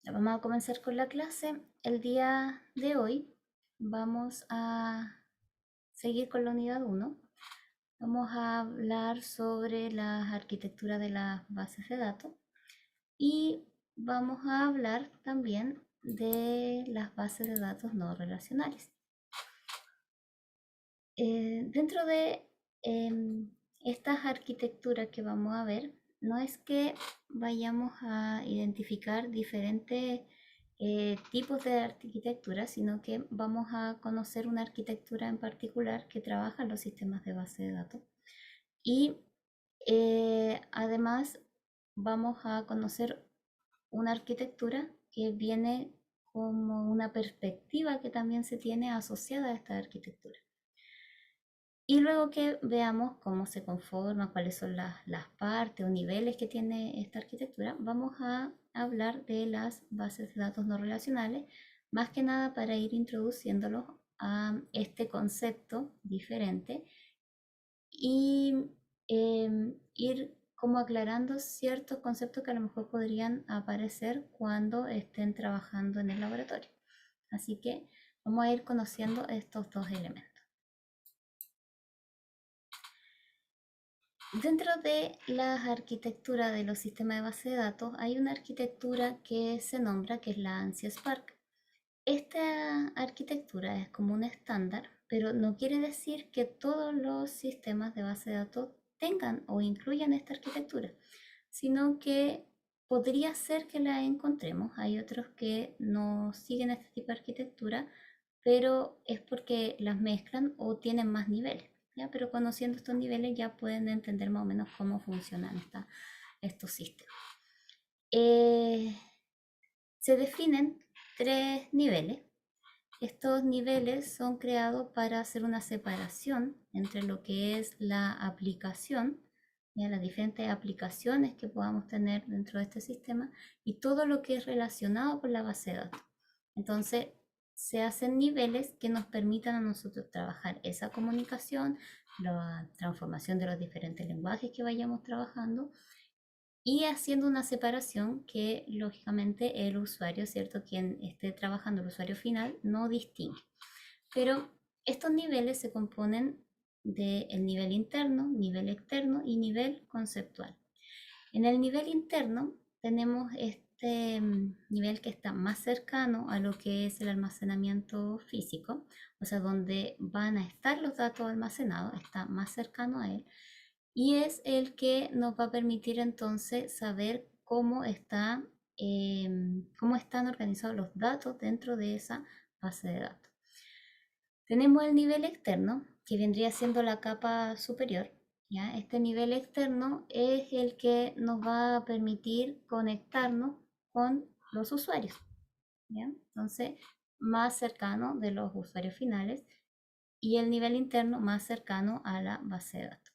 Ya vamos a comenzar con la clase. El día de hoy vamos a seguir con la unidad 1. Vamos a hablar sobre la arquitectura de las bases de datos y vamos a hablar también de las bases de datos no relacionales. Dentro de estas arquitecturas que vamos a ver, no es que vayamos a identificar diferentes tipos de arquitectura, sino que vamos a conocer una arquitectura en particular que trabaja en los sistemas de base de datos. Y además vamos a conocer una arquitectura que viene como una perspectiva que también se tiene asociada a esta arquitectura. Y luego que veamos cómo se conforma, cuáles son las partes o niveles que tiene esta arquitectura, vamos a hablar de las bases de datos no relacionales, más que nada para ir introduciéndolos a este concepto diferente y ir como aclarando ciertos conceptos que a lo mejor podrían aparecer cuando estén trabajando en el laboratorio. Así que vamos a ir conociendo estos dos elementos. Dentro de la arquitectura de los sistemas de base de datos hay una arquitectura que se nombra, que es la ANSI Spark. Esta arquitectura es como un estándar, pero no quiere decir que todos los sistemas de base de datos tengan o incluyan esta arquitectura, sino que podría ser que la encontremos. Hay otros que no siguen este tipo de arquitectura, pero es porque las mezclan o tienen más niveles. ¿Ya? Pero conociendo estos niveles ya pueden entender más o menos cómo funcionan estos sistemas. Se definen tres niveles. Estos niveles son creados para hacer una separación entre lo que es la aplicación, ¿ya? Las diferentes aplicaciones que podamos tener dentro de este sistema y todo lo que es relacionado con la base de datos. Entonces, se hacen niveles que nos permitan a nosotros trabajar esa comunicación, la transformación de los diferentes lenguajes que vayamos trabajando y haciendo una separación que lógicamente el usuario, ¿cierto? Quien esté trabajando, el usuario final, no distingue. Pero estos niveles se componen del nivel interno, nivel externo y nivel conceptual. En el nivel interno tenemos este nivel que está más cercano a lo que es el almacenamiento físico, o sea, donde van a estar los datos almacenados, está más cercano a él, y es el que nos va a permitir entonces saber cómo están organizados los datos dentro de esa base de datos. Tenemos el nivel externo, que vendría siendo la capa superior. ¿Ya? Este nivel externo es el que nos va a permitir conectarnos con los usuarios. ¿Ya? Entonces, más cercano de los usuarios finales y el nivel interno más cercano a la base de datos.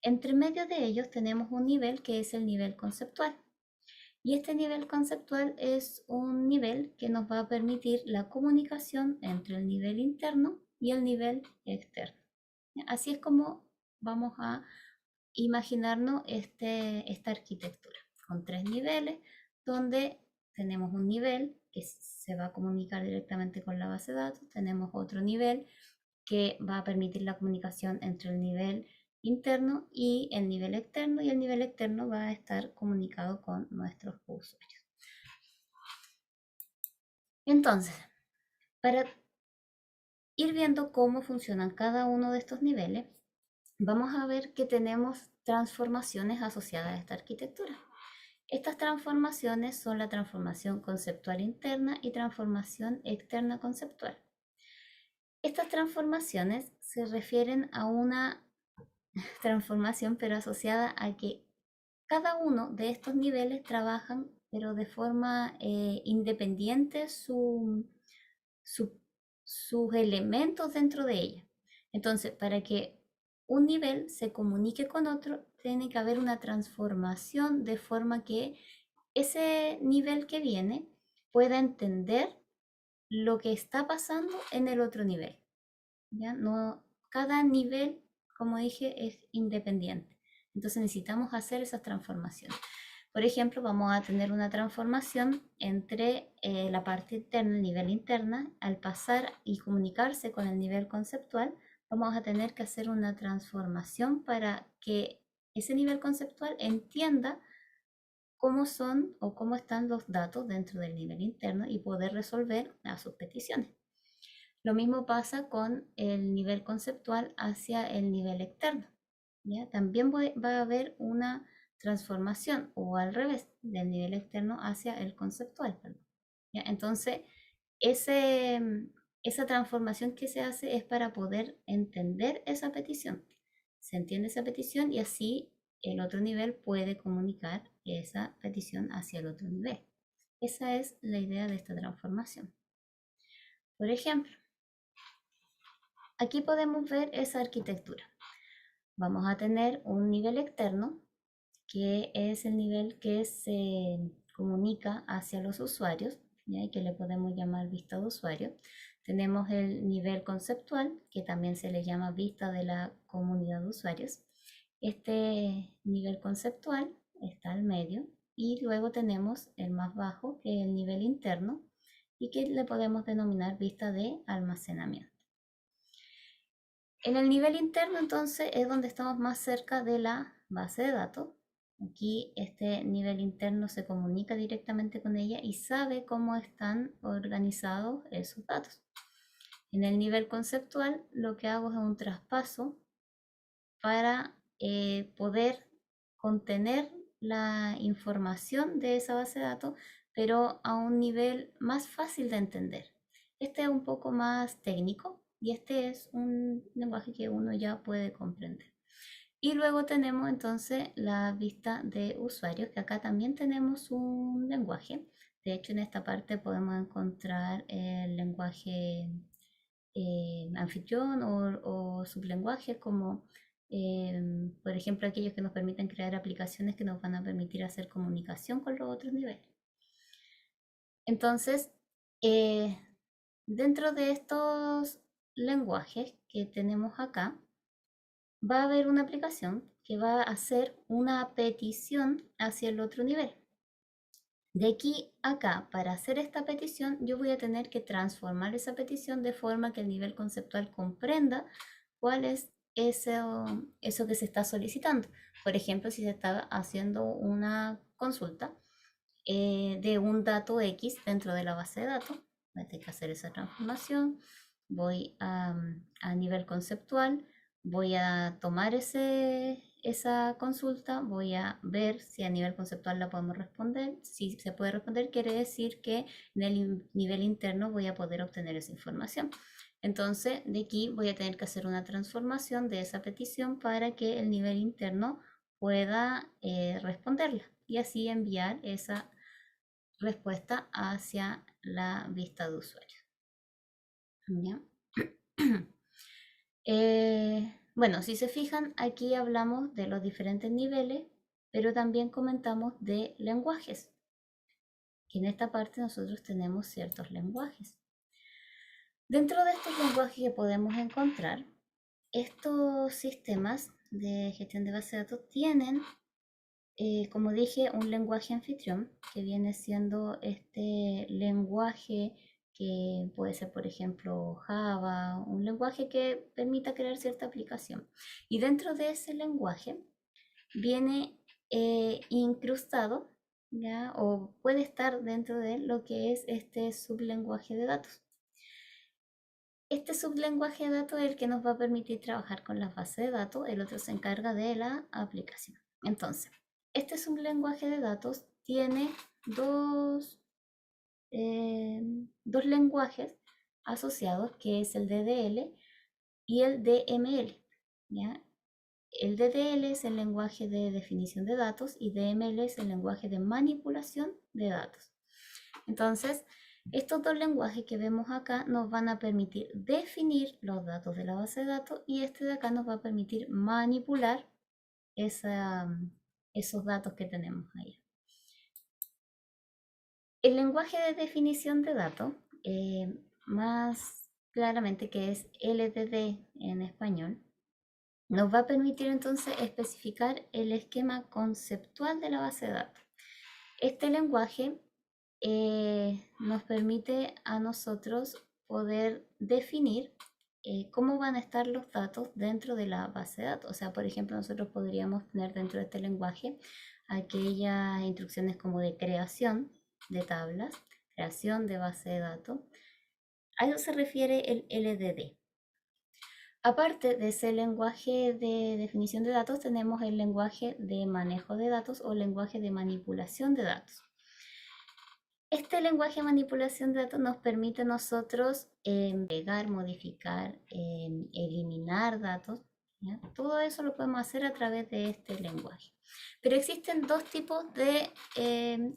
Entre medio de ellos tenemos un nivel que es el nivel conceptual. Y este nivel conceptual es un nivel que nos va a permitir la comunicación entre el nivel interno y el nivel externo. Así es como vamos a imaginarnos esta arquitectura, con tres niveles, donde tenemos un nivel que se va a comunicar directamente con la base de datos, tenemos otro nivel que va a permitir la comunicación entre el nivel interno y el nivel externo, y el nivel externo va a estar comunicado con nuestros usuarios. Entonces, para ir viendo cómo funcionan cada uno de estos niveles, vamos a ver que tenemos transformaciones asociadas a esta arquitectura. Estas transformaciones son la transformación conceptual interna y transformación externa conceptual. Estas transformaciones se refieren a una transformación, pero asociada a que cada uno de estos niveles trabajan, pero de forma independiente sus elementos dentro de ella. Entonces, para que un nivel se comunique con otro, tiene que haber una transformación de forma que ese nivel que viene pueda entender lo que está pasando en el otro nivel. ¿Ya? No, cada nivel, como dije, es independiente. Entonces necesitamos hacer esas transformaciones. Por ejemplo, vamos a tener una transformación entre la parte interna, el nivel interna, al pasar y comunicarse con el nivel conceptual, vamos a tener que hacer una transformación para que ese nivel conceptual entienda cómo son o cómo están los datos dentro del nivel interno y poder resolver a sus peticiones. Lo mismo pasa con el nivel conceptual hacia el nivel externo. ¿Ya? También va a haber una transformación o al revés del nivel externo hacia el conceptual. ¿Ya? Entonces, ese, esa transformación que se hace es para poder entender esa petición. Se entiende esa petición y así el otro nivel puede comunicar esa petición hacia el otro nivel. Esa es la idea de esta transformación. Por ejemplo, aquí podemos ver esa arquitectura. Vamos a tener un nivel externo, que es el nivel que se comunica hacia los usuarios, ¿ya? Y que le podemos llamar vista de usuario. Tenemos el nivel conceptual, que también se le llama vista de la comunidad de usuarios. Este nivel conceptual está al medio y luego tenemos el más bajo, que es el nivel interno y que le podemos denominar vista de almacenamiento. En el nivel interno, entonces, es donde estamos más cerca de la base de datos. Aquí este nivel interno se comunica directamente con ella y sabe cómo están organizados esos datos. En el nivel conceptual, lo que hago es un traspaso para poder contener la información de esa base de datos, pero a un nivel más fácil de entender. Este es un poco más técnico y este es un lenguaje que uno ya puede comprender. Y luego tenemos entonces la vista de usuarios, que acá también tenemos un lenguaje. De hecho, en esta parte podemos encontrar el lenguaje anfitrión o sublenguajes como, por ejemplo, aquellos que nos permiten crear aplicaciones que nos van a permitir hacer comunicación con los otros niveles. Entonces, dentro de estos lenguajes que tenemos acá, va a haber una aplicación que va a hacer una petición hacia el otro nivel. De aquí a acá, para hacer esta petición, yo voy a tener que transformar esa petición de forma que el nivel conceptual comprenda cuál es eso que se está solicitando. Por ejemplo, si se está haciendo una consulta de un dato X dentro de la base de datos, voy a tener que hacer esa transformación, voy a nivel conceptual, voy a tomar esa consulta, voy a ver si a nivel conceptual la podemos responder. Si se puede responder, quiere decir que en el nivel interno voy a poder obtener esa información. Entonces, de aquí voy a tener que hacer una transformación de esa petición para que el nivel interno pueda responderla y así enviar esa respuesta hacia la vista de usuario. ¿Ya? Bueno, si se fijan, aquí hablamos de los diferentes niveles, pero también comentamos de lenguajes. Y en esta parte nosotros tenemos ciertos lenguajes. Dentro de estos lenguajes que podemos encontrar, estos sistemas de gestión de base de datos tienen, como dije, un lenguaje anfitrión, que viene siendo este lenguaje que puede ser, por ejemplo, Java, un lenguaje que permita crear cierta aplicación. Y dentro de ese lenguaje viene incrustado, ¿ya? O puede estar dentro de lo que es este sublenguaje de datos. Este sublenguaje de datos es el que nos va a permitir trabajar con las bases de datos, el otro se encarga de la aplicación. Entonces, este sublenguaje de datos tiene dos lenguajes asociados, que es el DDL y el DML. ¿Ya? El DDL es el lenguaje de definición de datos y DML es el lenguaje de manipulación de datos. Entonces, estos dos lenguajes que vemos acá nos van a permitir definir los datos de la base de datos y este de acá nos va a permitir manipular esos datos que tenemos ahí. El lenguaje de definición de datos, más claramente que es LDD en español, nos va a permitir entonces especificar el esquema conceptual de la base de datos. Este lenguaje nos permite a nosotros poder definir cómo van a estar los datos dentro de la base de datos. O sea, por ejemplo, nosotros podríamos tener dentro de este lenguaje aquellas instrucciones como de creación de tablas, creación de base de datos. A eso se refiere el LDD. Aparte de ese lenguaje de definición de datos, tenemos el lenguaje de manejo de datos o lenguaje de manipulación de datos. Este lenguaje de manipulación de datos nos permite a nosotros agregar, modificar, eliminar datos. ¿Ya? Todo eso lo podemos hacer a través de este lenguaje. Pero existen dos tipos de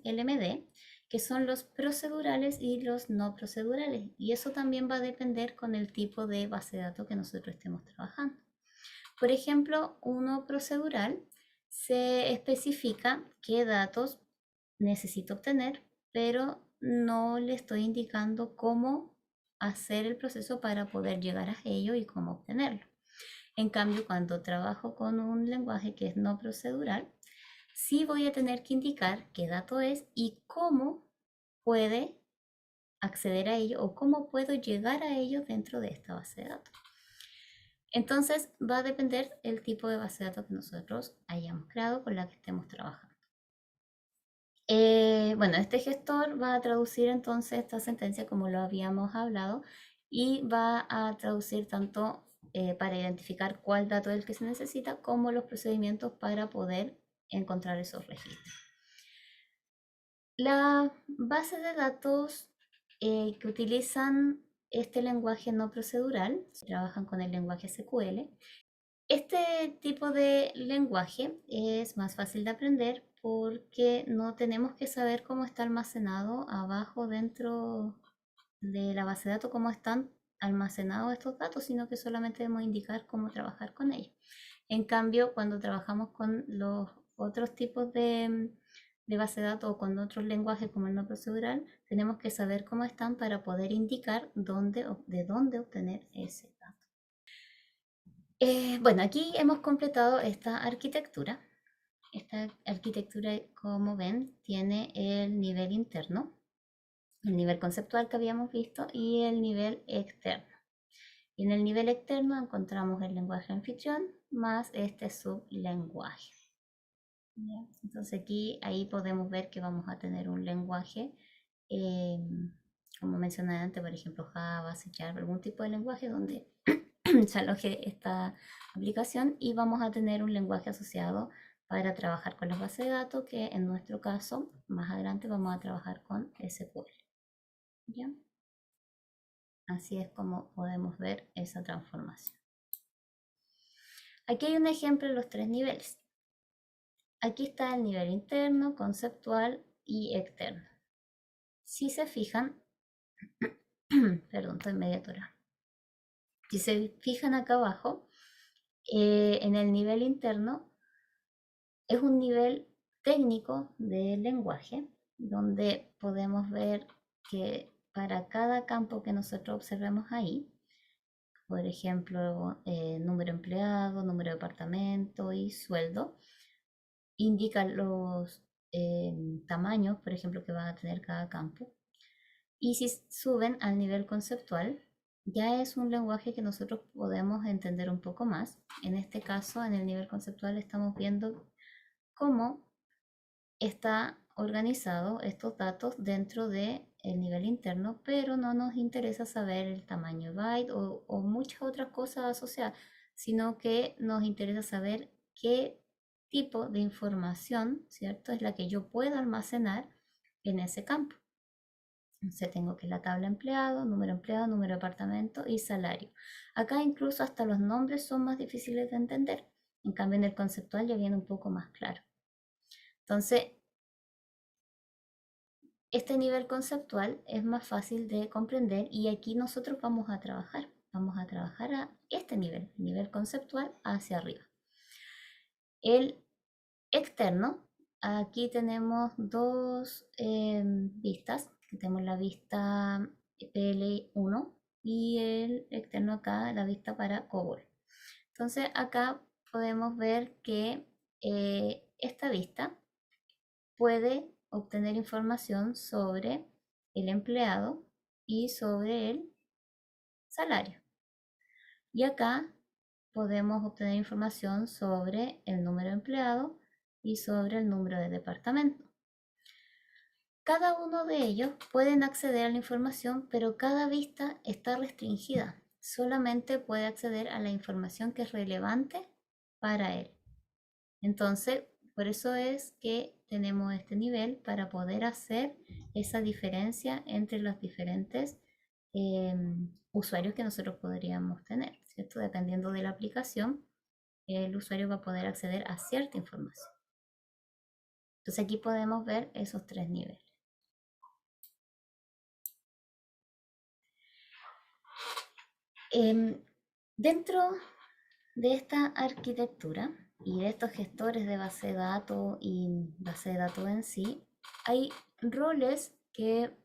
LMD, que son los procedurales y los no procedurales. Y eso también va a depender con el tipo de base de datos que nosotros estemos trabajando. Por ejemplo, uno procedural se especifica qué datos necesito obtener, pero no le estoy indicando cómo hacer el proceso para poder llegar a ello y cómo obtenerlo. En cambio, cuando trabajo con un lenguaje que es no procedural, sí voy a tener que indicar qué dato es y cómo puede acceder a ello o cómo puedo llegar a ello dentro de esta base de datos. Entonces va a depender el tipo de base de datos que nosotros hayamos creado con la que estemos trabajando. Bueno, este gestor va a traducir entonces esta sentencia como lo habíamos hablado y va a traducir tanto para identificar cuál dato es el que se necesita como los procedimientos para poder encontrar esos registros. Las bases de datos que utilizan este lenguaje no procedural trabajan con el lenguaje SQL. Este tipo de lenguaje es más fácil de aprender porque no tenemos que saber cómo está almacenado abajo dentro de la base de datos, cómo están almacenados estos datos, sino que solamente debemos indicar cómo trabajar con ellos. En cambio, cuando trabajamos con los otros tipos de base de datos o con otros lenguajes como el no procedural, tenemos que saber cómo están para poder indicar de dónde obtener ese dato. Bueno, aquí hemos completado esta arquitectura. Esta arquitectura, como ven, tiene el nivel interno, el nivel conceptual que habíamos visto y el nivel externo. Y en el nivel externo encontramos el lenguaje anfitrión más este sublenguaje. ¿Ya? Entonces aquí, ahí podemos ver que vamos a tener un lenguaje, como mencioné antes, por ejemplo Java, C#, algún tipo de lenguaje donde se aloje esta aplicación y vamos a tener un lenguaje asociado para trabajar con las bases de datos, que en nuestro caso, más adelante vamos a trabajar con SQL. ¿Ya? Así es como podemos ver esa transformación. Aquí hay un ejemplo de los tres niveles. Aquí está el nivel interno, conceptual y externo. Si se fijan, perdón, estoy media atorada. Si se fijan acá abajo, en el nivel interno es un nivel técnico del lenguaje, donde podemos ver que para cada campo que nosotros observemos ahí, por ejemplo, número de empleado, número de departamento y sueldo, indican los tamaños, por ejemplo, que va a tener cada campo. Y si suben al nivel conceptual, ya es un lenguaje que nosotros podemos entender un poco más. En este caso, en el nivel conceptual estamos viendo cómo está organizado estos datos dentro del nivel interno, pero no nos interesa saber el tamaño byte o muchas otras cosas asociadas, sino que nos interesa saber qué tipo de información, ¿cierto?, es la que yo puedo almacenar en ese campo. Entonces tengo que la tabla empleado, número de apartamento y salario. Acá incluso hasta los nombres son más difíciles de entender. En cambio en el conceptual ya viene un poco más claro. Entonces, este nivel conceptual es más fácil de comprender y aquí nosotros vamos a trabajar. Vamos a trabajar a este nivel conceptual hacia arriba. El externo, aquí tenemos dos vistas. Tenemos la vista PL1 y el externo acá, la vista para COBOL. Entonces acá podemos ver que esta vista puede obtener información sobre el empleado y sobre el salario. Y acá podemos obtener información sobre el número de empleados y sobre el número de departamento. Cada uno de ellos pueden acceder a la información, pero cada vista está restringida. Solamente puede acceder a la información que es relevante para él. Entonces, por eso es que tenemos este nivel para poder hacer esa diferencia entre los diferentes usuarios que nosotros podríamos tener, ¿cierto? Dependiendo de la aplicación, el usuario va a poder acceder a cierta información. Entonces aquí podemos ver esos tres niveles. Dentro de esta arquitectura y de estos gestores de base de datos y base de datos en sí, hay roles que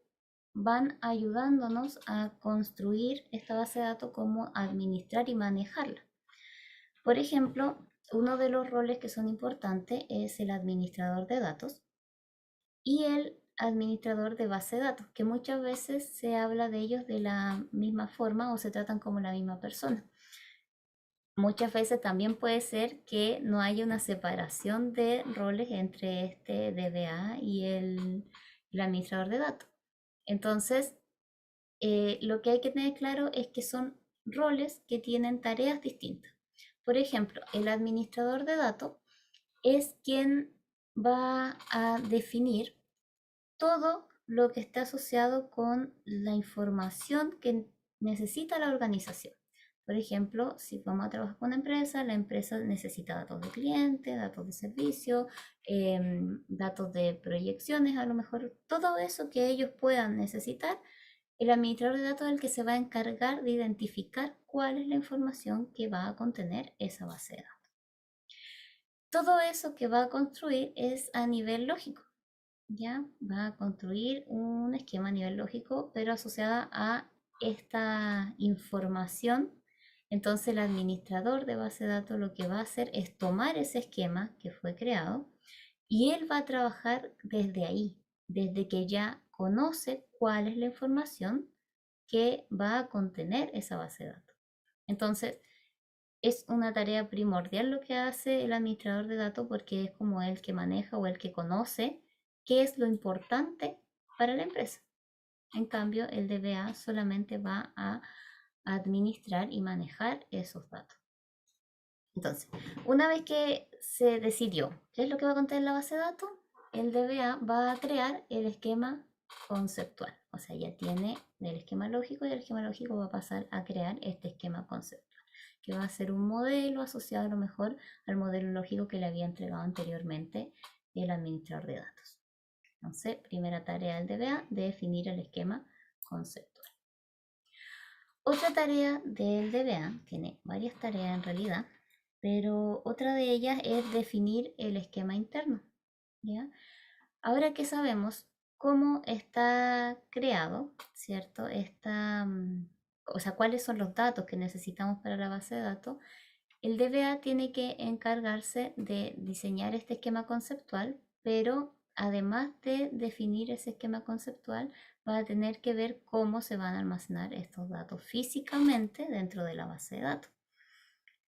van ayudándonos a construir esta base de datos, como administrar y manejarla. Por ejemplo, uno de los roles que son importantes es el administrador de datos y el administrador de base de datos, que muchas veces se habla de ellos de la misma forma o se tratan como la misma persona. Muchas veces también puede ser que no haya una separación de roles entre este DBA y el administrador de datos. Entonces, lo que hay que tener claro es que son roles que tienen tareas distintas. Por ejemplo, el administrador de datos es quien va a definir todo lo que está asociado con la información que necesita la organización. Por ejemplo, si vamos a trabajar con una empresa, la empresa necesita datos de cliente, datos de servicio, datos de proyecciones, a lo mejor todo eso que ellos puedan necesitar. El administrador de datos es el que se va a encargar de identificar cuál es la información que va a contener esa base de datos. Todo eso que va a construir es a nivel lógico, ¿ya? Va a construir un esquema a nivel lógico, pero asociada a esta información. Entonces el administrador de base de datos lo que va a hacer es tomar ese esquema que fue creado y él va a trabajar desde ahí, desde que ya conoce cuál es la información que va a contener esa base de datos. Entonces, es una tarea primordial lo que hace el administrador de datos, porque es como el que maneja o el que conoce qué es lo importante para la empresa. En cambio, el DBA solamente va a administrar y manejar esos datos. Entonces, una vez que se decidió qué es lo que va a contener la base de datos, el DBA va a crear el esquema conceptual. O sea, ya tiene el esquema lógico y el esquema lógico va a pasar a crear este esquema conceptual, que va a ser un modelo asociado a lo mejor al modelo lógico que le había entregado anteriormente el administrador de datos. Entonces, primera tarea del DBA, definir el esquema conceptual. Otra tarea del DBA, tiene varias tareas en realidad, pero otra de ellas es definir el esquema interno, ¿ya? Ahora que sabemos cómo está creado, ¿cierto? O sea, cuáles son los datos que necesitamos para la base de datos, el DBA tiene que encargarse de diseñar este esquema conceptual, pero además de definir ese esquema conceptual, va a tener que ver cómo se van a almacenar estos datos físicamente dentro de la base de datos.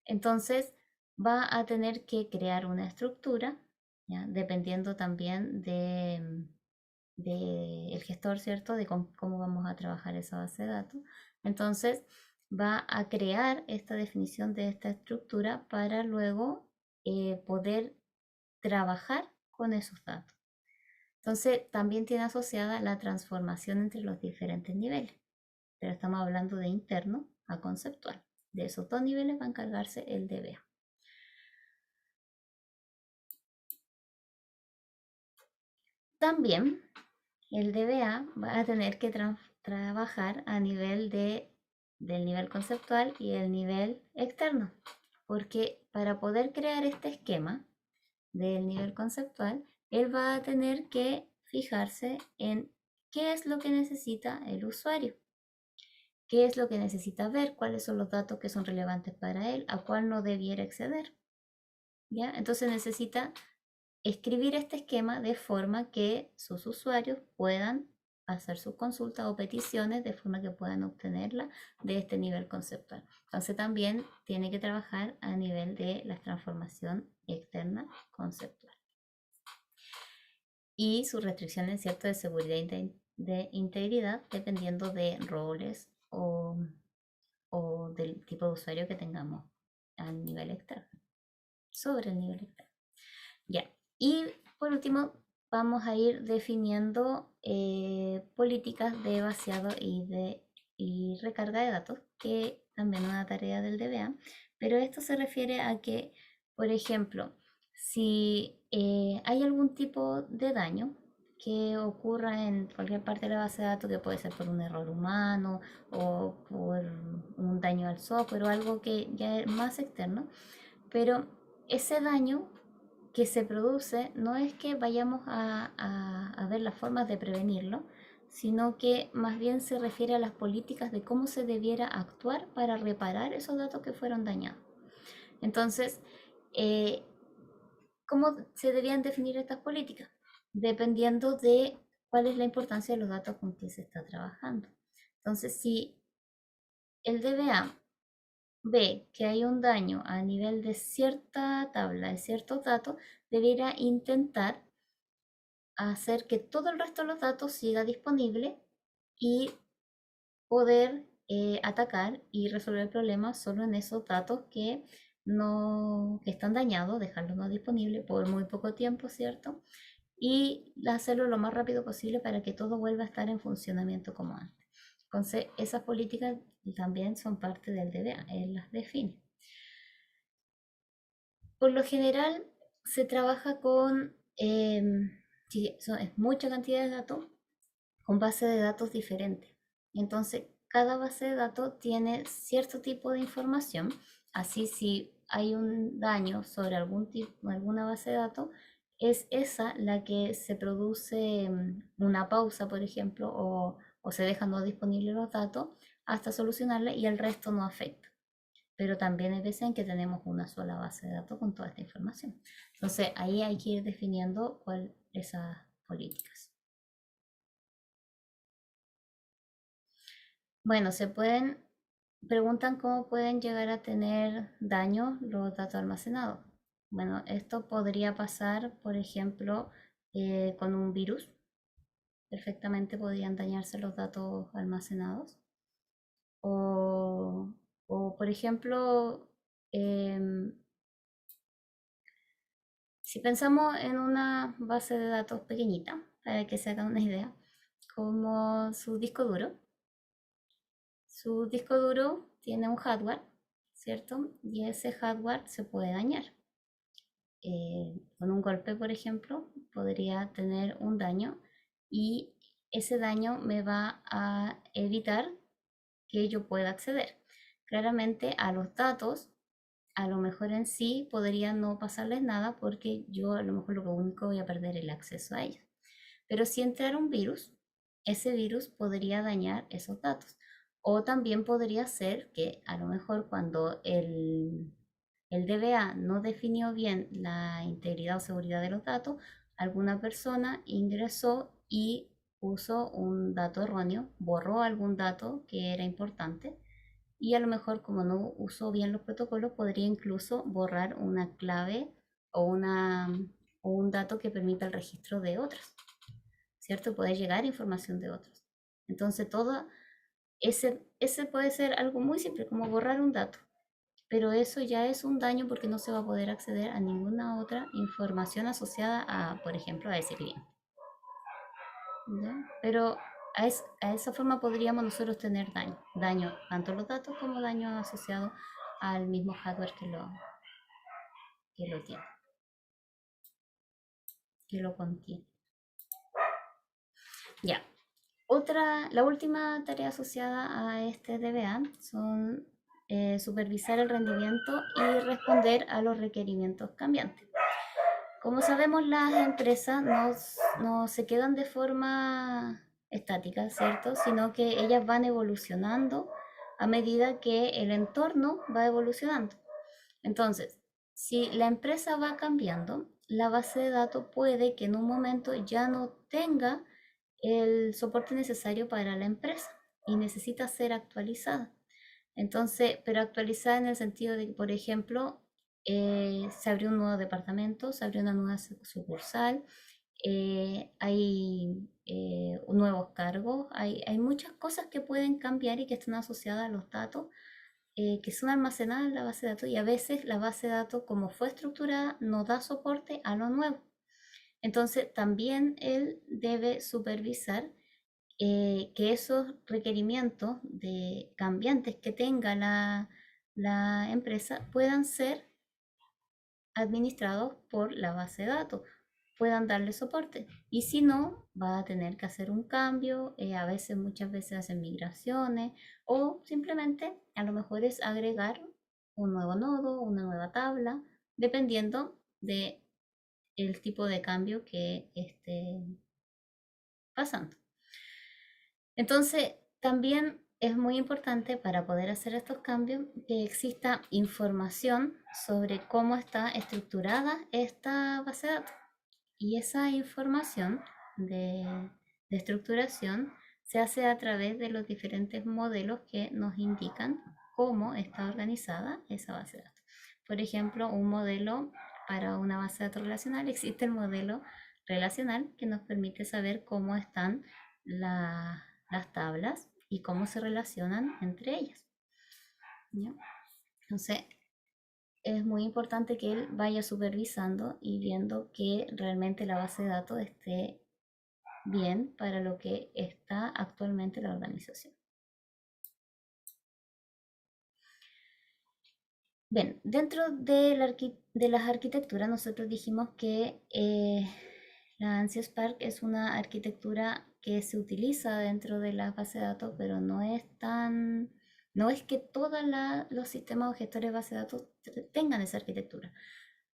Entonces, va a tener que crear una estructura, ¿ya? Dependiendo también de el gestor, ¿cierto? De cómo vamos a trabajar esa base de datos. Entonces, va a crear esta definición de esta estructura para luego poder trabajar con esos datos. Entonces, también tiene asociada la transformación entre los diferentes niveles, pero estamos hablando de interno a conceptual. De esos dos niveles va a encargarse el DBA. También el DBA va a tener que trabajar a nivel del nivel conceptual y el nivel externo, porque para poder crear este esquema del nivel conceptual, él va a tener que fijarse en qué es lo que necesita el usuario, qué es lo que necesita ver, cuáles son los datos que son relevantes para él, a cuál no debiera acceder. ¿Ya? Entonces necesita escribir este esquema de forma que sus usuarios puedan hacer sus consultas o peticiones de forma que puedan obtenerla de este nivel conceptual. Entonces también tiene que trabajar a nivel de la transformación externa conceptual. Y sus restricciones, ¿cierto?, de seguridad y de integridad dependiendo de roles o del tipo de usuario que tengamos al nivel externo, sobre el nivel externo. Ya, y por último vamos a ir definiendo políticas de vaciado y recarga de datos, que también es una tarea del DBA, pero esto se refiere a que, por ejemplo, si hay algún tipo de daño que ocurra en cualquier parte de la base de datos, que puede ser por un error humano o por un daño al software o algo que ya es más externo, pero ese daño que se produce no es que vayamos a ver las formas de prevenirlo, sino que más bien se refiere a las políticas de cómo se debiera actuar para reparar esos datos que fueron dañados. Entonces, eh, ¿cómo se debían definir estas políticas? Dependiendo de cuál es la importancia de los datos con que se está trabajando. Entonces, si el DBA ve que hay un daño a nivel de cierta tabla, de ciertos datos, debiera intentar hacer que todo el resto de los datos siga disponible y poder atacar y resolver el problema solo en esos datos que no que están dañados, dejarlos no disponibles por muy poco tiempo, ¿cierto? Y hacerlo lo más rápido posible para que todo vuelva a estar en funcionamiento como antes. Entonces, esas políticas también son parte del DBA, él las define. Por lo general, se trabaja con, es mucha cantidad de datos, con bases de datos diferentes. Entonces, cada base de datos tiene cierto tipo de información. Así, si hay un daño sobre alguna base de datos, es esa la que se produce una pausa, por ejemplo, o se dejan no disponibles los datos hasta solucionarla y el resto no afecta. Pero también hay veces en que tenemos una sola base de datos con toda esta información. Entonces, ahí hay que ir definiendo cuáles esas políticas. Bueno, preguntan cómo pueden llegar a tener daño los datos almacenados. Bueno, esto podría pasar, por ejemplo, con un virus. Perfectamente podrían dañarse los datos almacenados. O, por ejemplo, em, si pensamos en una base de datos pequeñita, para que se hagan una idea, como su disco duro tiene un hardware, ¿cierto? Y ese hardware se puede dañar. Con un golpe, por ejemplo, podría tener un daño y ese daño me va a evitar que yo pueda acceder. Claramente a los datos, a lo mejor en sí podría no pasarles nada porque yo a lo mejor lo único voy a perder el acceso a ellos. Pero si entrara un virus, ese virus podría dañar esos datos. O también podría ser que a lo mejor cuando el DBA no definió bien la integridad o seguridad de los datos, alguna persona ingresó y puso un dato erróneo, borró algún dato que era importante y a lo mejor como no usó bien los protocolos podría incluso borrar una clave o, o un dato que permita el registro de otros, ¿cierto? Puede llegar información de otros. Entonces todo ese puede ser algo muy simple como borrar un dato, pero eso ya es un daño porque no se va a poder acceder a ninguna otra información asociada a, por ejemplo, a ese cliente. ¿Ya? Pero a esa forma podríamos nosotros tener daño tanto los datos como daño asociado al mismo hardware que lo tiene, que lo contiene. Ya. La última tarea asociada a este DBA son supervisar el rendimiento y responder a los requerimientos cambiantes. Como sabemos, las empresas no se quedan de forma estática, ¿cierto? Sino que ellas van evolucionando a medida que el entorno va evolucionando. Entonces, si la empresa va cambiando, la base de datos puede que en un momento ya no tenga el soporte necesario para la empresa y necesita ser actualizada. Entonces, pero actualizada en el sentido de que, por ejemplo, se abrió un nuevo departamento, se abrió una nueva sucursal, hay nuevos cargos, hay muchas cosas que pueden cambiar y que están asociadas a los datos que son almacenadas en la base de datos y a veces la base de datos como fue estructurada no da soporte a lo nuevo. Entonces también él debe supervisar que esos requerimientos de cambiantes que tenga la empresa puedan ser administrados por la base de datos, puedan darle soporte. Y si no, va a tener que hacer un cambio, a veces, muchas veces hacen migraciones o simplemente a lo mejor es agregar un nuevo nodo, una nueva tabla, dependiendo de el tipo de cambio que esté pasando. Entonces, también es muy importante para poder hacer estos cambios que exista información sobre cómo está estructurada esta base de datos. Y esa información de estructuración se hace a través de los diferentes modelos que nos indican cómo está organizada esa base de datos. Por ejemplo, un modelo para una base de datos relacional, existe el modelo relacional que nos permite saber cómo están las tablas y cómo se relacionan entre ellas. ¿Ya? Entonces, es muy importante que él vaya supervisando y viendo que realmente la base de datos esté bien para lo que está actualmente la organización. Bien, dentro de, las arquitecturas nosotros dijimos que la ANSI Spark es una arquitectura que se utiliza dentro de la base de datos, pero no es que todos los sistemas o gestores de base de datos tengan esa arquitectura,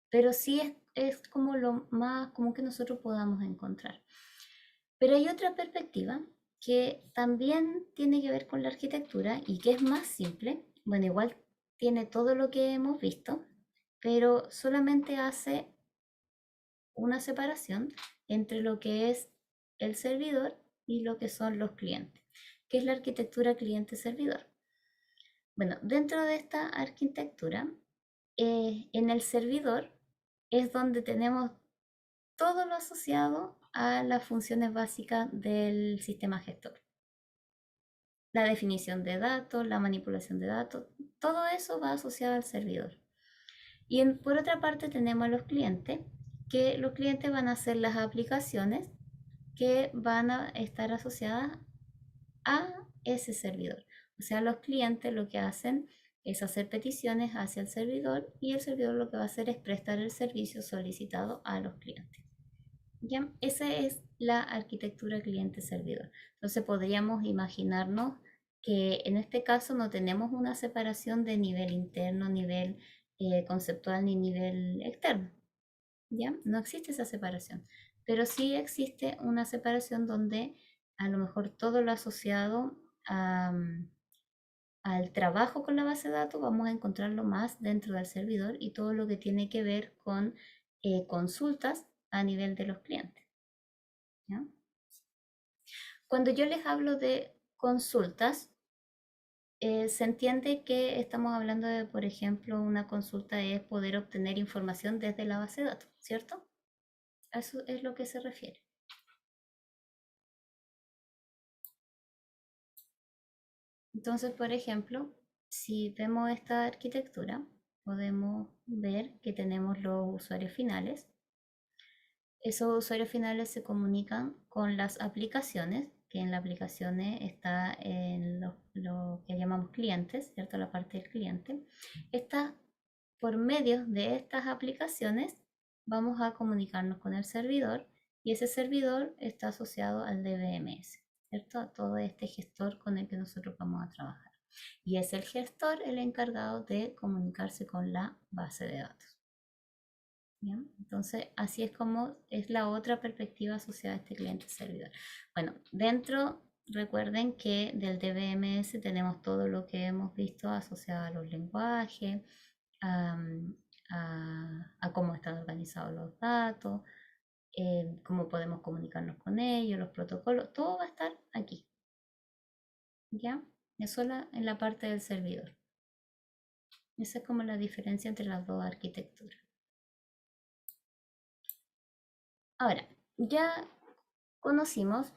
pero sí es como lo más común que nosotros podamos encontrar. Pero hay otra perspectiva que también tiene que ver con la arquitectura y que es más simple. Bueno, igual tiene todo lo que hemos visto, pero solamente hace una separación entre lo que es el servidor y lo que son los clientes, que es la arquitectura cliente-servidor. Bueno, dentro de esta arquitectura, en el servidor es donde tenemos todo lo asociado a las funciones básicas del sistema gestor. La definición de datos, la manipulación de datos, todo eso va asociado al servidor. Y por otra parte tenemos a los clientes, que los clientes van a ser las aplicaciones que van a estar asociadas a ese servidor. O sea, los clientes lo que hacen es hacer peticiones hacia el servidor y el servidor lo que va a hacer es prestar el servicio solicitado a los clientes. ¿Ya? Esa es la arquitectura cliente-servidor. Entonces podríamos imaginarnos que en este caso no tenemos una separación de nivel interno, nivel conceptual ni nivel externo. ¿Ya? No existe esa separación. Pero sí existe una separación donde a lo mejor todo lo asociado al trabajo con la base de datos vamos a encontrarlo más dentro del servidor y todo lo que tiene que ver con consultas a nivel de los clientes. ¿Ya? Cuando yo les hablo de consultas, se entiende que estamos hablando de, por ejemplo, una consulta es poder obtener información desde la base de datos, ¿cierto? A eso es lo que se refiere. Entonces, por ejemplo, si vemos esta arquitectura, podemos ver que tenemos los usuarios finales. Esos usuarios finales se comunican con las aplicaciones, que en las aplicaciones está en lo que llamamos clientes, ¿cierto? La parte del cliente. Por medio de estas aplicaciones vamos a comunicarnos con el servidor y ese servidor está asociado al DBMS, ¿cierto? A todo este gestor con el que nosotros vamos a trabajar. Y es el gestor el encargado de comunicarse con la base de datos. ¿Bien? Entonces, así es como es la otra perspectiva asociada a este cliente servidor. Bueno, recuerden que del DBMS tenemos todo lo que hemos visto asociado a los lenguajes, a cómo están organizados los datos, cómo podemos comunicarnos con ellos, los protocolos, todo va a estar aquí. ¿Ya? Eso en la parte del servidor. Esa es como la diferencia entre las dos arquitecturas. Ahora, ya conocimos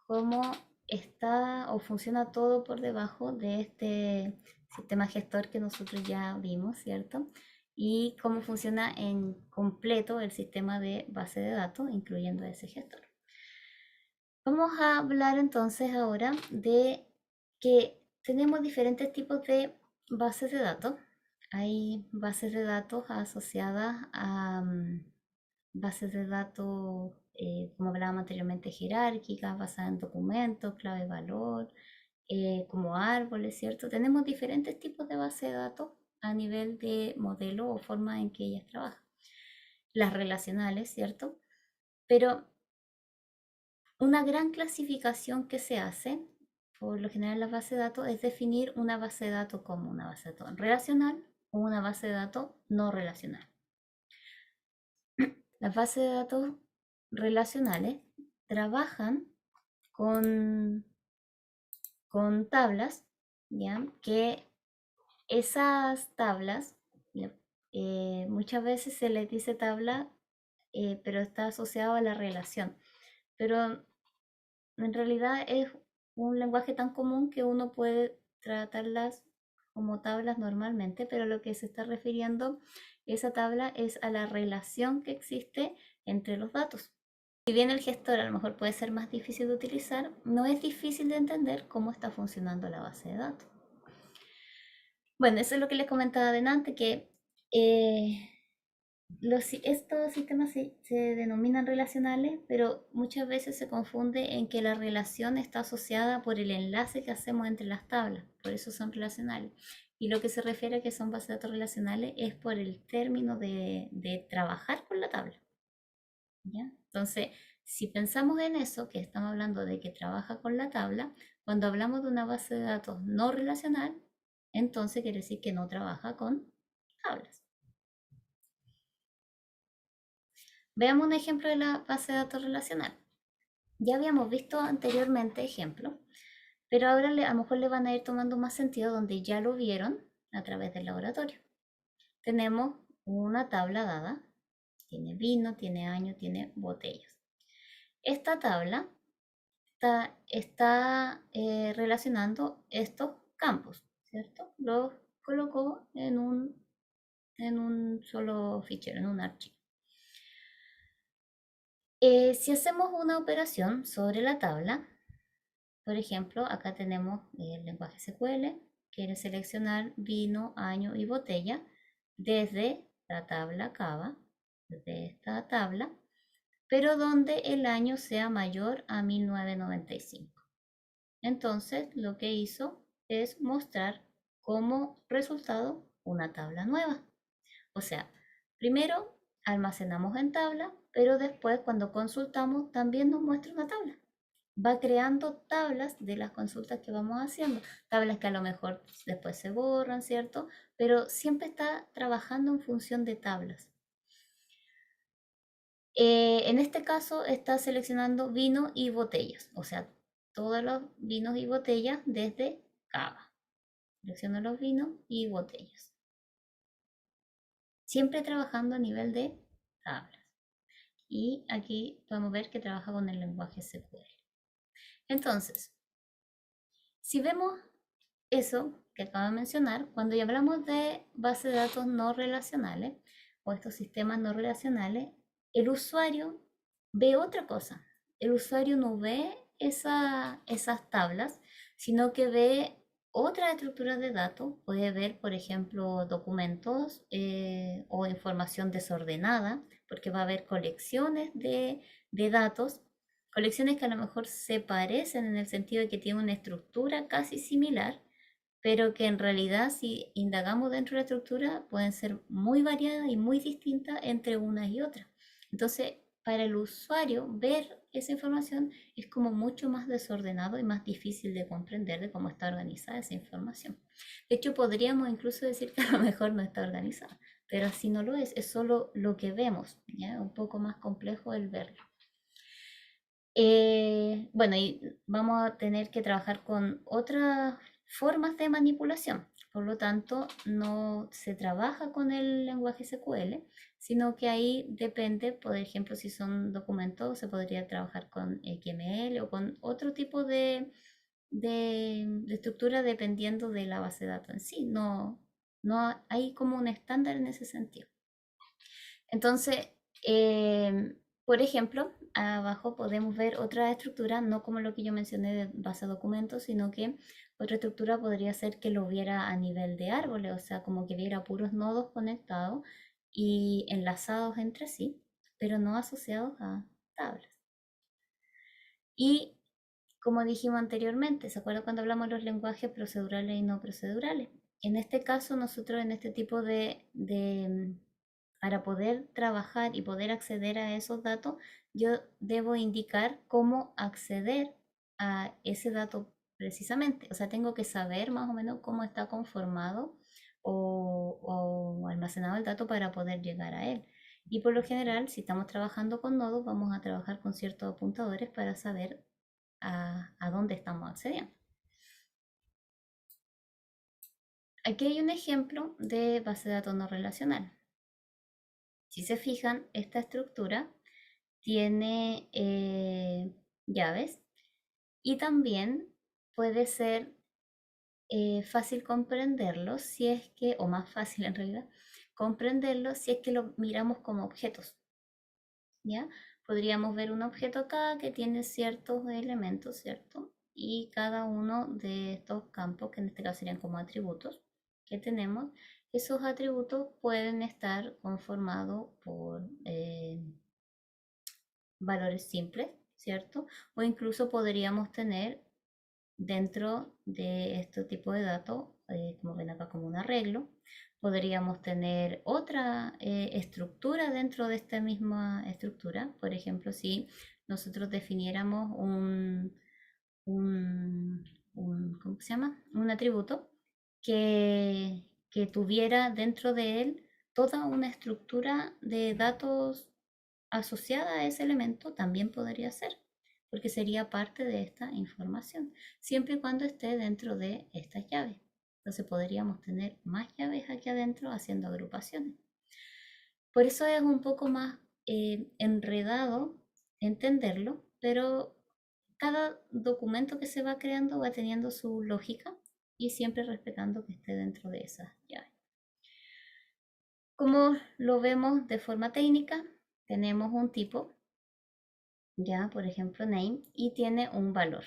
cómo está o funciona todo por debajo de este sistema gestor que nosotros ya vimos, ¿cierto? Y cómo funciona en completo el sistema de base de datos, incluyendo ese gestor. Vamos a hablar entonces ahora de que tenemos diferentes tipos de bases de datos. Hay bases de datos asociadas a bases de datos, como hablábamos anteriormente, jerárquicas, basadas en documentos, clave valor, como árboles, ¿cierto? Tenemos diferentes tipos de bases de datos a nivel de modelo o forma en que ellas trabajan. Las relacionales, ¿cierto? Pero una gran clasificación que se hace, por lo general en las bases de datos, es definir una base de datos como una base de datos relacional o una base de datos no relacional. Las bases de datos relacionales trabajan con, con tablas, ¿ya? Que esas tablas, muchas veces se les dice tabla, pero está asociado a la relación. Pero en realidad es un lenguaje tan común que uno puede tratarlas como tablas normalmente, pero lo que se está refiriendo esa tabla es a la relación que existe entre los datos. Si bien el gestor a lo mejor puede ser más difícil de utilizar, no es difícil de entender cómo está funcionando la base de datos. Bueno, eso es lo que les comentaba delante, que estos sistemas se denominan relacionales, pero muchas veces se confunde en que la relación está asociada por el enlace que hacemos entre las tablas, por eso son relacionales. Y lo que se refiere a que son bases de datos relacionales es por el término de trabajar con la tabla. ¿Ya? Entonces, si pensamos en eso, que estamos hablando de que trabaja con la tabla, cuando hablamos de una base de datos no relacional, entonces quiere decir que no trabaja con tablas. Veamos un ejemplo de la base de datos relacional. Ya habíamos visto anteriormente ejemplos, pero ahora a lo mejor le van a ir tomando más sentido donde ya lo vieron a través del laboratorio. Tenemos una tabla dada, tiene vino, tiene año, tiene botellas. Esta tabla está relacionando estos campos, ¿cierto? Los colocó en un solo fichero, en un archivo. Si hacemos una operación sobre la tabla, por ejemplo, acá tenemos el lenguaje SQL, quiere seleccionar vino, año y botella desde la tabla Cava, desde esta tabla, pero donde el año sea mayor a 1995. Entonces, lo que hizo es mostrar como resultado una tabla nueva. O sea, primero almacenamos en tabla, pero después cuando consultamos también nos muestra una tabla. Va creando tablas de las consultas que vamos haciendo, tablas que a lo mejor después se borran, ¿cierto? Pero siempre está trabajando en función de tablas. En este caso está seleccionando vino y botellas, o sea, todos los vinos y botellas desde Cava. Selecciono los vinos y botellas. Siempre trabajando a nivel de tablas. Y aquí podemos ver que trabaja con el lenguaje SQL. Entonces, si vemos eso que acabo de mencionar, cuando ya hablamos de bases de datos no relacionales o estos sistemas no relacionales, el usuario ve otra cosa. El usuario no ve esas tablas, sino que ve otras estructuras de datos. Puede ver, por ejemplo, documentos o información desordenada, porque va a haber colecciones de datos, colecciones que a lo mejor se parecen en el sentido de que tienen una estructura casi similar, pero que en realidad si indagamos dentro de la estructura pueden ser muy variadas y muy distintas entre unas y otras. Entonces, para el usuario ver esa información es como mucho más desordenado y más difícil de comprender de cómo está organizada esa información. De hecho, podríamos incluso decir que a lo mejor no está organizada, pero así no lo es solo lo que vemos, ¿ya? Un poco más complejo el verlo. Bueno, y vamos a tener que trabajar con otras formas de manipulación. Por lo tanto, no se trabaja con el lenguaje SQL, sino que ahí depende, por ejemplo, si son documentos, se podría trabajar con XML o con otro tipo de estructura dependiendo de la base de datos en sí. No hay como un estándar en ese sentido. Entonces, por ejemplo, abajo podemos ver otra estructura, no como lo que yo mencioné de base de documentos, sino que otra estructura podría ser que lo viera a nivel de árboles, o sea, como que viera puros nodos conectados y enlazados entre sí, pero no asociados a tablas. Y como dijimos anteriormente, ¿se acuerdan cuando hablamos de los lenguajes procedurales y no procedurales? En este caso, nosotros en este tipo para poder trabajar y poder acceder a esos datos, yo debo indicar cómo acceder a ese dato precisamente. O sea, tengo que saber más o menos cómo está conformado o almacenado el dato para poder llegar a él. Y por lo general, si estamos trabajando con nodos, vamos a trabajar con ciertos apuntadores para saber a dónde estamos accediendo. Aquí hay un ejemplo de base de datos no relacional. Si se fijan, esta estructura tiene llaves y también puede ser fácil comprenderlo si es que, o más fácil en realidad, comprenderlo si es que lo miramos como objetos. ¿Ya? Podríamos ver un objeto acá que tiene ciertos elementos, ¿cierto? Y cada uno de estos campos, que en este caso serían como atributos que tenemos, esos atributos pueden estar conformados por valores simples, ¿cierto? O incluso podríamos tener dentro de este tipo de datos, como ven acá como un arreglo, podríamos tener otra estructura dentro de esta misma estructura. Por ejemplo, si nosotros definiéramos ¿cómo se llama? Un atributo que tuviera dentro de él toda una estructura de datos asociada a ese elemento, también podría ser, porque sería parte de esta información, siempre y cuando esté dentro de estas llaves. Entonces podríamos tener más llaves aquí adentro haciendo agrupaciones. Por eso es un poco más enredado entenderlo, pero cada documento que se va creando va teniendo su lógica y siempre respetando que esté dentro de esas llaves. Como lo vemos de forma técnica, tenemos un tipo, ya por ejemplo name, y tiene un valor.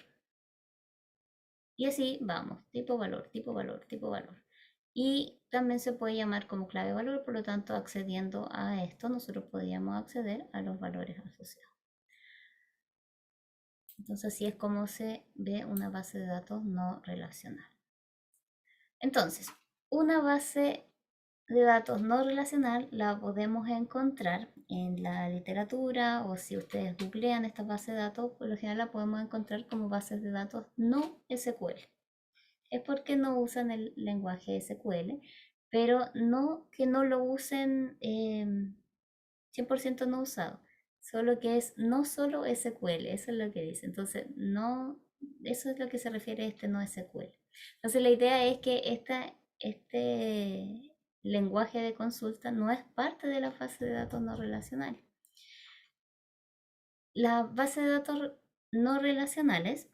Y así vamos, tipo valor, tipo valor, tipo valor. Y también se puede llamar como clave valor, por lo tanto accediendo a esto nosotros podríamos acceder a los valores asociados. Entonces así es como se ve una base de datos no relacional. Entonces, una base de datos no relacional la podemos encontrar en la literatura o si ustedes googlean esta base de datos, por lo general la podemos encontrar como bases de datos no SQL. Es porque no usan el lenguaje SQL, pero no que no lo usen 100% no usado, solo que es no solo SQL, eso es lo que dice. Entonces, no, eso es lo que se refiere a este no SQL. Entonces, la idea es que este lenguaje de consulta no es parte de la base de datos no relacionales. Las bases de datos no relacionales,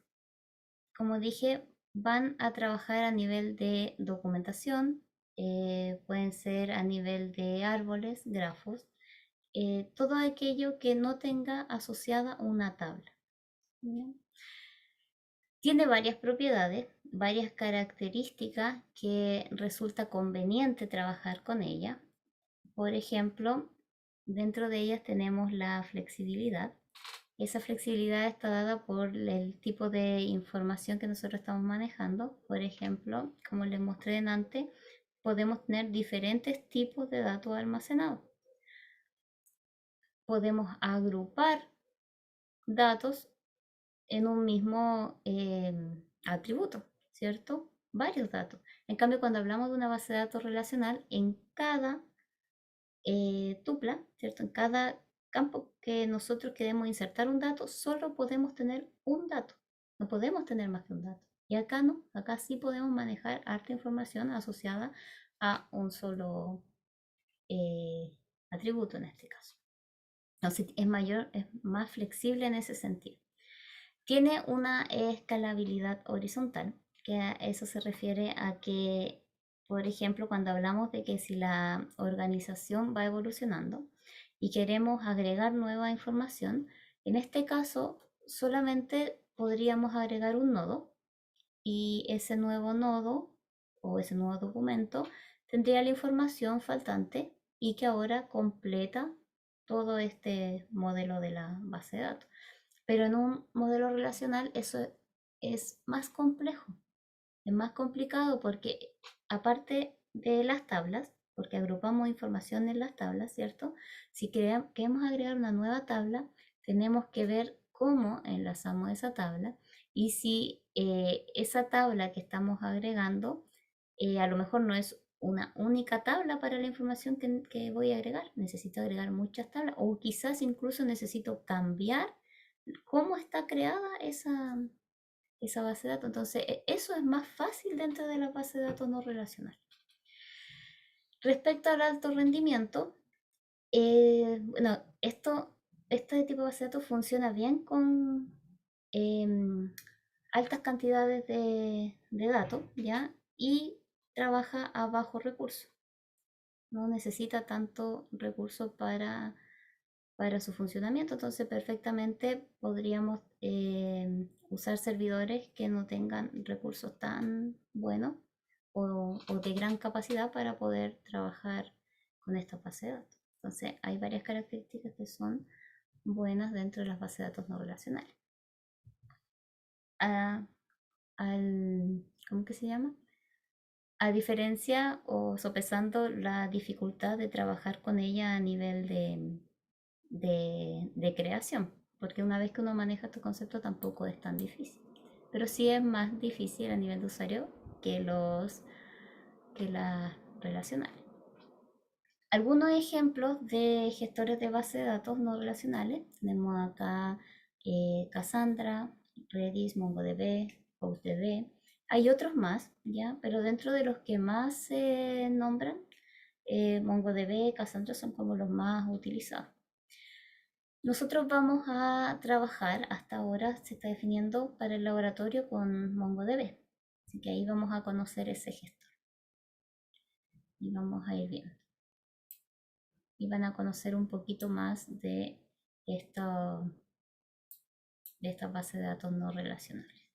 como dije, van a trabajar a nivel de documentación, pueden ser a nivel de árboles, grafos, todo aquello que no tenga asociada una tabla. ¿Ya? Tiene varias propiedades, varias características que resulta conveniente trabajar con ella. Por ejemplo, dentro de ellas tenemos la flexibilidad. Esa flexibilidad está dada por el tipo de información que nosotros estamos manejando. Por ejemplo, como les mostré antes, podemos tener diferentes tipos de datos almacenados. Podemos agrupar datos en un mismo atributo, ¿cierto? Varios datos. En cambio, cuando hablamos de una base de datos relacional, en cada tupla, ¿cierto? En cada campo que nosotros queremos insertar un dato, solo podemos tener un dato, no podemos tener más que un dato. Y acá no, acá sí podemos manejar harta información asociada a un solo atributo en este caso. Entonces es más flexible en ese sentido. Tiene una escalabilidad horizontal, que a eso se refiere a que, por ejemplo, cuando hablamos de que si la organización va evolucionando y queremos agregar nueva información, en este caso solamente podríamos agregar un nodo y ese nuevo nodo o ese nuevo documento tendría la información faltante y que ahora completa todo este modelo de la base de datos. Pero en un modelo relacional eso es más complejo, es más complicado porque aparte de las tablas, porque agrupamos información en las tablas, ¿cierto? Si queremos agregar una nueva tabla, tenemos que ver cómo enlazamos esa tabla y si esa tabla que estamos agregando a lo mejor no es una única tabla para la información que voy a agregar, necesito agregar muchas tablas o quizás incluso necesito cambiar cómo está creada esa base de datos. Entonces, eso es más fácil dentro de la base de datos no relacional. Respecto al alto rendimiento, bueno, este tipo de base de datos funciona bien con altas cantidades de datos, ¿ya? Y trabaja a bajo recurso. No necesita tanto recurso para su funcionamiento. Entonces, perfectamente podríamos usar servidores que no tengan recursos tan buenos o de gran capacidad para poder trabajar con esta base de datos. Entonces, hay varias características que son buenas dentro de las bases de datos no relacionales. ¿Cómo que se llama? A diferencia o sopesando la dificultad de trabajar con ella a nivel de creación, porque una vez que uno maneja este concepto tampoco es tan difícil, pero sí es más difícil a nivel de usuario que las relacionales. Algunos ejemplos de gestores de base de datos no relacionales, tenemos acá Cassandra, Redis, MongoDB, PostDB. Hay otros más, ¿ya? Pero dentro de los que más se nombran, MongoDB, Cassandra son como los más utilizados. Nosotros vamos a trabajar, hasta ahora se está definiendo para el laboratorio con MongoDB. Así que ahí vamos a conocer ese gestor. Y vamos a ir viendo. Y van a conocer un poquito más de esta base de datos no relacionales.